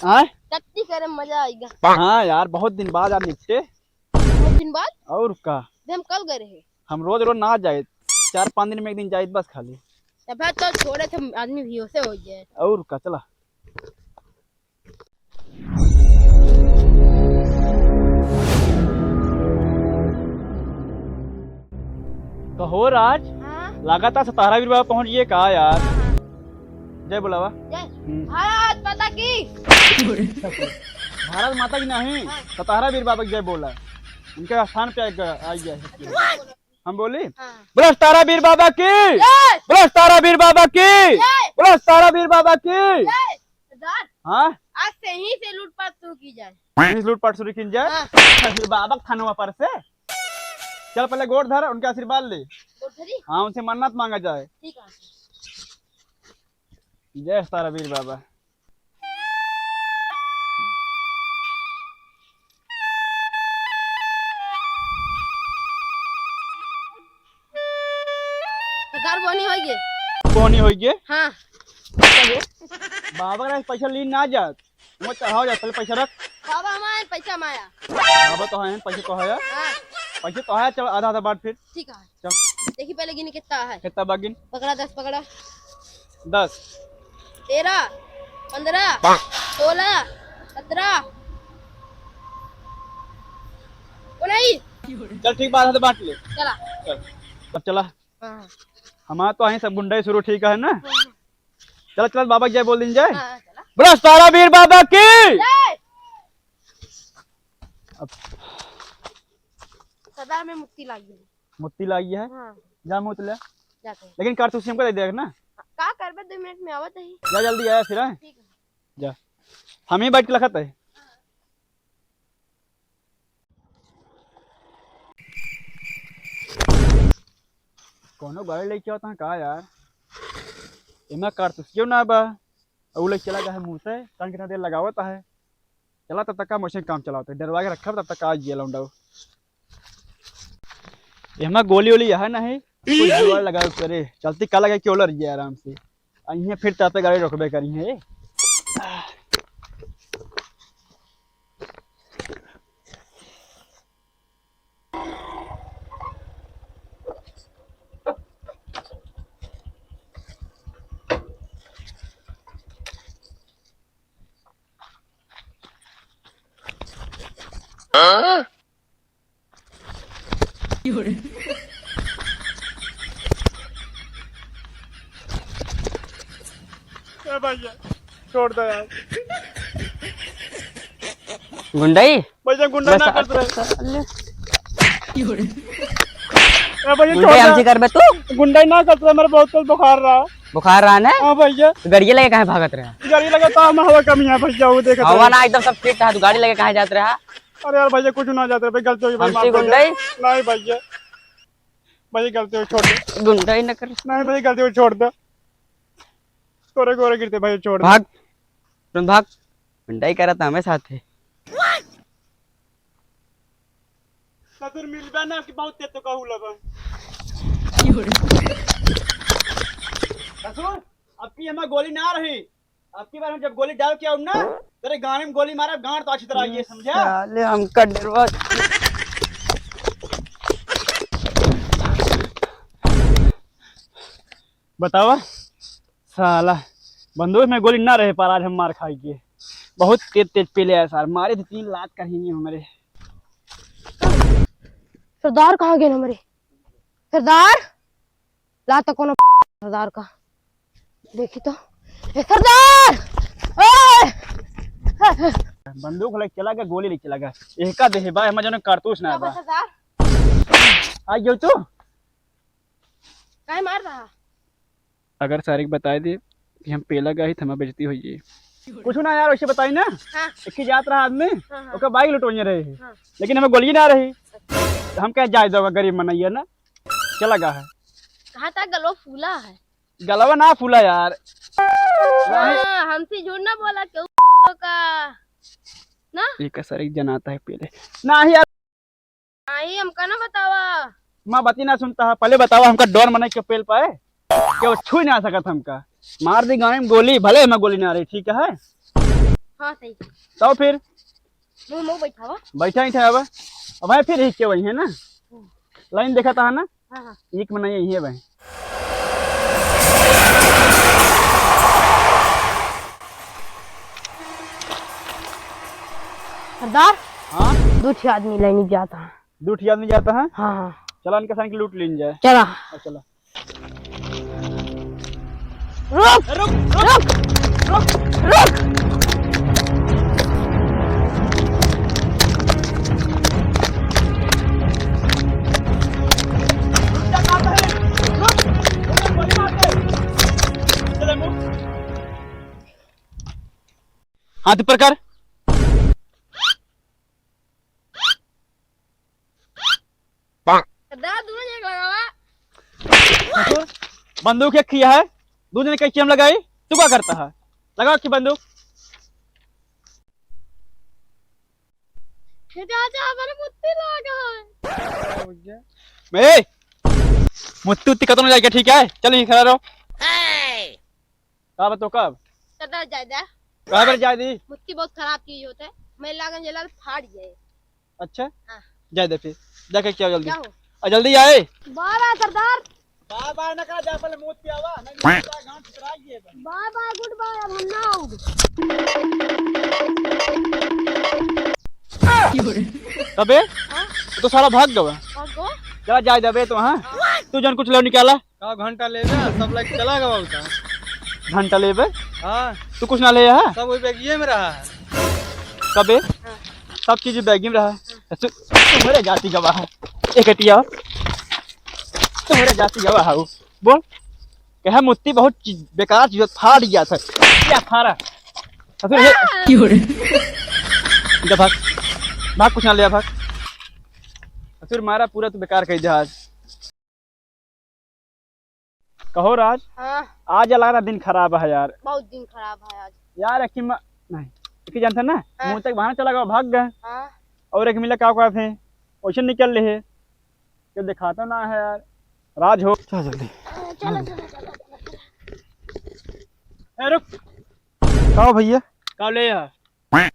हाँ टट्टी करे मजा आएगा। हाँ यार बहुत दिन बाद आप निपटे। बहुत दिन बाद और का हम कल गए रहे। हम रोज रोज ना जाए, 4-5 दिन में एक दिन जाए बस खाली। तब तो छोड़े थे आदमी भी होसे हो गए। और का चला। कहो राज, हाँ लगातार 17 बाबा पहुंच गए कहा यार। हाँ। जय बुलावा। जय भारत माता की। भारत माता की नहीं, 17 वीर बाबा की जय बोला। उनके स्थान पे आ गया है। हम बोली बोला 17 वीर बाबा की, बोला 17 वीर बाबा की, बोला 17 वीर बाबा की। सरदार हाँ आज से ही से लूटपाट शुरू की जाए। लूटपाट शुरू की जाए। हाँ। बाबा थानवा पर से चल पहले गोड़ धर, उनके आशीर्वाद ले। हाँ उनसे मन्नत मांगा जाए। ठीक है। जय 17 वीर बाबा। सरदार बोनी होइए। कोनी होई गे। हाँ बाबा का पैसा ली ना जात, मैं चढ़ाओ जा पहले पैसा रख। बाबा हमारे पैसा माया। बाबा तो है पैसे तो है, हाँ पैसे तो है। चल आधा आधा बांट फिर। ठीक है। चल देखिए पहले गिनी कितना है। कितना बागिन? पकड़ा 10 पकड़ा। 10 13 15 16 17 19। चल ठीक बात है तो बांट ले। चला चल अब चला। हाँ हमारा तो आई सब गुंडे शुरू ठीक है ना। चल चल बाबा की जय बोल दिन जय। हाँ चला। बोला 17 वीर बाबा की। अब सरदार में मुक्ति लागी। मुत्ती लागी है। हाँ जा मुत ले, जाते हैं। लेकिन कारतूस हमको दे देगा ना। का करबे 2 मिनट में आवत है। जा जल्दी आया फिर है। ठीक है। जा हम ही बैठ के लखत है। कोनो गाड़ी लेके आता है कहा यार, इमा कारतूस क्यों ना बा। और लेके चला गया है मुंह से, कान कितना देर लगावत है। चला तब तक का मशीन काम चलाते डरवा के रखा तब तक आज ये लौंडा। इमा गोली वोली है नहीं, कोई जुगाड़ लगा करे चलती का लगा क्यों लड़ गया आराम से। अहिए फिर चाहते गाड़ी रोकबे करी है। भैया छोड़ दो यार। गुंडाई भैया गुंडा ना करते रहे। भैया गुंडाई हमसे कर बे तू। गुंडा ना करते रहे, मेरे बहुत तेज बुखार रहा। बुखार रहा ना। हाँ भैया गाड़ी लेके कहाँ भागत रहा? गाड़ी लगा तो हम हवा कमी है भैया, वो देखा हवा ना एकदम सब ठीक था, तू गाड़ी लेके कहाँ जात रहा? अरे यार भैया कुछ ना जाते भाई, गलती हो गई हमसे गुंडाई नहीं भैया, भैया गलती हो छोड़ दो। गुंडाई न कर। नहीं भैया गलती हो छोड़ दो। गोरे गोरे गिरते भैया छोड़ दो। भाग तुम भाग। गुंडाई करा था हमें साथ है। ससुर मिलबे ना कि बहुत तेज तो कहू लगा। ससुर अब की हमें गोली ना रही, अब की बार हम जब गोली डाल के आऊं ना तेरे गाने में गोली मारा, गांड तो अच्छी तरह ये समझा। साले हमका डरवा। बतावा साला बंदूक में गोली ना रहे पर आज हम मार खाई के बहुत तेज तेज पेले है सर, मारे थे 3 लाख का ही हमारे। सरदार कहाँ गए हमारे? सरदार ला तो कोनो सरदार का देखी तो। सरदार बंदूक लेके चला गया, गोली लेके चला गया। एक का देहे बा हम जने कारतूस ना बा। सरदार आ गयो तू काहे मार रहा? अगर सारिक बता दे कि हम पेला गए थमा बेइज्जती हुई है कुछ ना यार, वैसे बताई ना। हाँ एक ही जात रहा आदमी, हाँ। ओका बाइक लुटवाने रहे हैं। हाँ। लेकिन हमें गोली ना रही तो हम क्या जाए दोगा, गरीब मनैया ना चला गया है। कहाँ तक गलो फूला है? गलवा ना फूला यार। हाँ, हमसे झूठ ना बोला क्यों का ना। एक सारिक जनाता है पहले ना ही यार। आई हमका ना बतावा। माँ बाती ना सुनता है, पहले बताओ हमका डर मनाई के पेल पाए क्या वो छू ना सकत हमका। मार दी गाने में गोली, भले हमें गोली ना रही ठीक है। हाँ सही तो फिर मुंह बैठा हुआ बैठा ही था अब भाई फिर एक के वही है ना लाइन देखा था ना हाँ हाँ एक में नहीं यही है भाई सरदार हाँ दूसरे आदमी लेने जाता है दूठ आदमी जाता है हाँ हाँ चला इनका साइन की लूट लीन जाए चला चला रुक रुक रुक रुक हाथ ऊपर कर सरदार दोनों जगह लगा हुआ बंदूक एक किया है दूसरे ने कई चीम लगाई तू क्या करता है लगा की बंदूक चाचा हमारे मुत्ती लगा है मैं मुत्ती उत्ती खत्म हो जाएगा ठीक है चल यहीं खड़ा रहो कब तो कब सरदार जायदा कहाँ पर जाए दी मुत्ती बहुत खराब चीज होता है मैं लागन जला फाड़ जाए अच्छा हाँ। जाए दे फिर जाके क्या जल्दी क्या हो और जल्दी आए बाय बाय सरदार बाय बाय ना करा जा पहले मुंह पे आवा नहीं गांठ टकराइए बाय बाय गुड बाय अब हम ना आओगे तबे हाँ? तो सारा भाग गया और गो चला जाए दबे तो हाँ तू जन कुछ लो निकाला का घंटा ले सब लाइक चला गया उसका घंटा लेबे हाँ तू कुछ ना ले है सब वही बैगिए में रहा है तबे सब चीज बैग में रहा है तुम्हारे जाति गवाह है एक हटिया तुम्हारे जाति गवाह है वो। बोल कहा मुत्ती बहुत बेकार चीज फाड़ दिया था क्या फाड़ा फिर भाग भाग कुछ ना लिया भाग फिर मारा पूरा तो बेकार कही जहाज कहो राज हाँ आज लग रहा दिन खराब है यार बहुत दिन खराब है आज यार एक नहीं एक जानता ना हाँ। मुंह तक बाहर चला गया भाग गए हाँ और एक मिला क्या थे ओशन निकल रहे क्या दिखाता ना है यार राज हो चल जल्दी चलो चलो चलो ए रुक का भैया का ले यार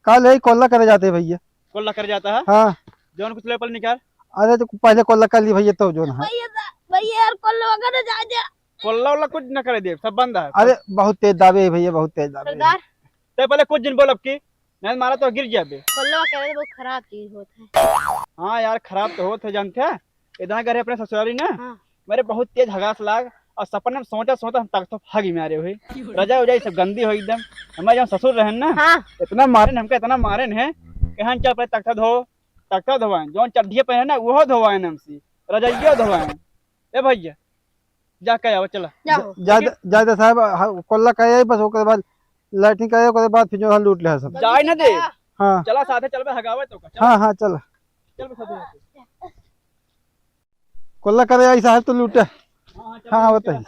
कल यही कोल्ला करे जाते भैया कोल्ला कर जाता है हाँ जौन कुछ ले पल निकाल अरे तो पहले कोल्ला कर ली भैया तो जो है भैया यार कल वगैरह जा जा कोल्ला वल्ला कुछ न करे दे सब बंद है अरे बहुत तेज दावे है भैया बहुत तेज दावे सरदार ते पहले कुछ दिन बोल अब की नहीं मारा तो गिर जाबे कल्लो कह रहे बहुत खराब चीज होता है हाँ यार खराब तो होते जानते हैं इतना करे अपने ससुराली ना हाँ। मेरे बहुत तेज हगास लाग और सपने में सोचा सोचा हम तक तो भागी मारे हुई रजा हो जाए सब गंदी हो एकदम हमारे जहाँ ससुर रहे ना हाँ इतना मारे हमका इतना मारे है कि हम चल पहले तख्ता धोवाएं जौन चड्ढिया पहने ना वो धोवाएं हमसे रजाइयो धोवाएं ए भैया जा के आओ चला जाओ ज्यादा साहब कोल्ला करे बस ओकर बाद लाइटिंग करे ओकर बाद फिर जो है लूट ले सब जाए ना दे हाँ चला साथे चल बे हगावे तो चल हाँ हाँ चल चल बे साथे कोल्ला करे आई साहब तो लूटे हां चल हाँ बताइए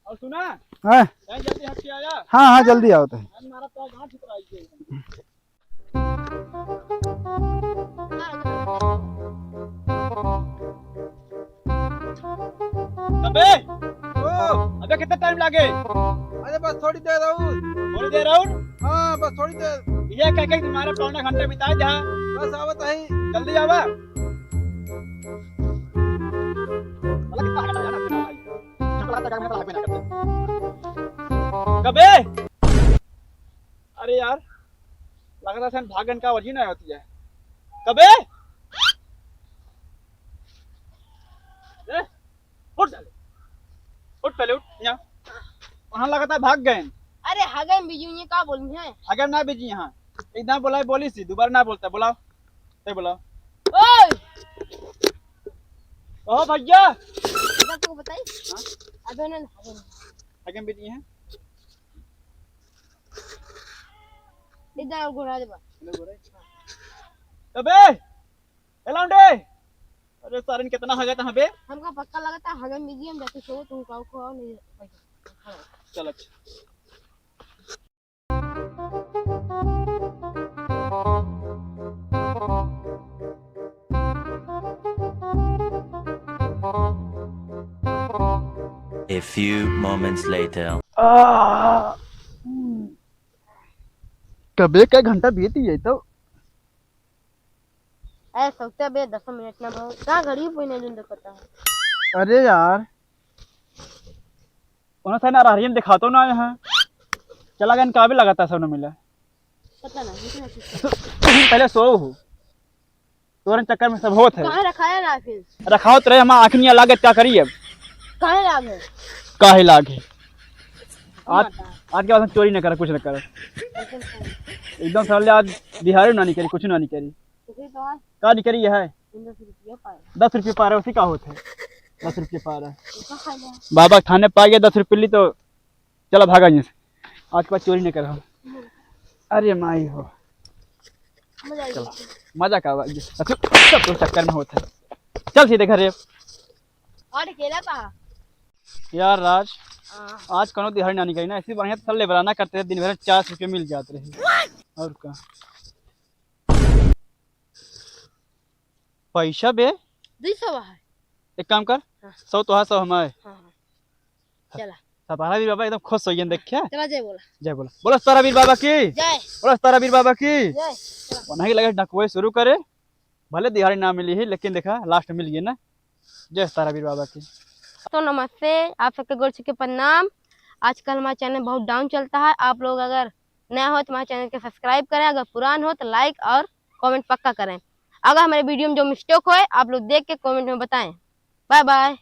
और सुना हाँ जल्दी हट के आया हाँ हाँ जल्दी आओ तो मारा तो गांठ टकराई अबे अबे कितना टाइम लागे अरे बस थोड़ी देर और थोड़ी देर और हाँ बस थोड़ी देर ये क्या क्या तुम्हारा पौना घंटे बिताए जहाँ बस आवत है जल्दी आवा कबे अरे यार लग रहा था भागन का वजह ना होती है कबे उठ साले उठ पहले उठ यहाँ वहाँ लगातार भाग गए अरे हगे बिजू ये का बोली है अगर ना भेजी यहाँ एकदम बोला बोली सी दोबारा ना बोलता बुलाओ ते बुलाओ ओए ओह भैया इधर तुमको बताई अबे ना हगे अगर भेजी हैं इधर घुरा दे अबे एलाउंडे अरे सारन कितना हगा था बे हमका पक्का लगा था हगे बिजी हम जाके सो तुम काऊ को नहीं चल अच्छा A few moments later. कबे का घंटा बीत गई तो ऐ सोचते बे 10 मिनट ना बहुत का घड़ी कोई नहीं दिन देखता है। अरे यार उन्हें था ना रारियन दिखातो ना यहाँ चला गया काबिल लगाता सब न मिला पता नहीं कितना चीज तुम पहले सो हो तोरन चक्कर में सब होत है कहां रखाया ना फिर रखाओ तो रहे हम आँखियाँ लागत क्या करिए अब कहां लागे काहे लागे आज आज के बाद हम चोरी न करे कुछ न करे एकदम सरल आज बिहारी ना नहीं करी कुछ ना नहीं करी तो फिर तो आज का नहीं करी है 10 रुपया पाए 10 रुपये पा रहे उसी का होते है 10 रुपये पा रहा है तो खा ले बाबा थाने पा गया 10 रुपये ली तो चला भागा यहाँ से आज के बाद चोरी नहीं कर रहा अरे माई हो मजा आई मजा का आवाज सब तो चक्कर में होता है चल सीधे घर और अकेला था यार राज हां आज कौनो दिहाड़ी ना निकली ना ऐसी बढ़िया तो चल बराना करते थे दिन भर 4 रुपये मिल जाते रहे और क्या पैसा बे 200 है। एक काम कर हाँ। 100 तो है 100 हमारे हां चला सतारा वीर बाबा एकदम खुश हो गए देखिए चला जय बोला जय बोला बोलो सतारा वीर बाबा की जय बोलो सतारा वीर बाबा की जय वही लगे डकवे शुरू करे भले दिहाड़ी ना मिली है लेकिन देखा लास्ट मिल गई ना जय सतारा वीर बाबा की तो नमस्ते आप सबके गोर छू के प्रणाम। आजकल हमारा चैनल बहुत डाउन चलता है। आप लोग अगर नया हो तो हमारे चैनल के सब्सक्राइब करें, अगर पुरान हो तो लाइक और कमेंट पक्का करें। अगर हमारे वीडियो में जो मिस्टेक हो आप लोग देख के कमेंट में बताएं। Bye bye.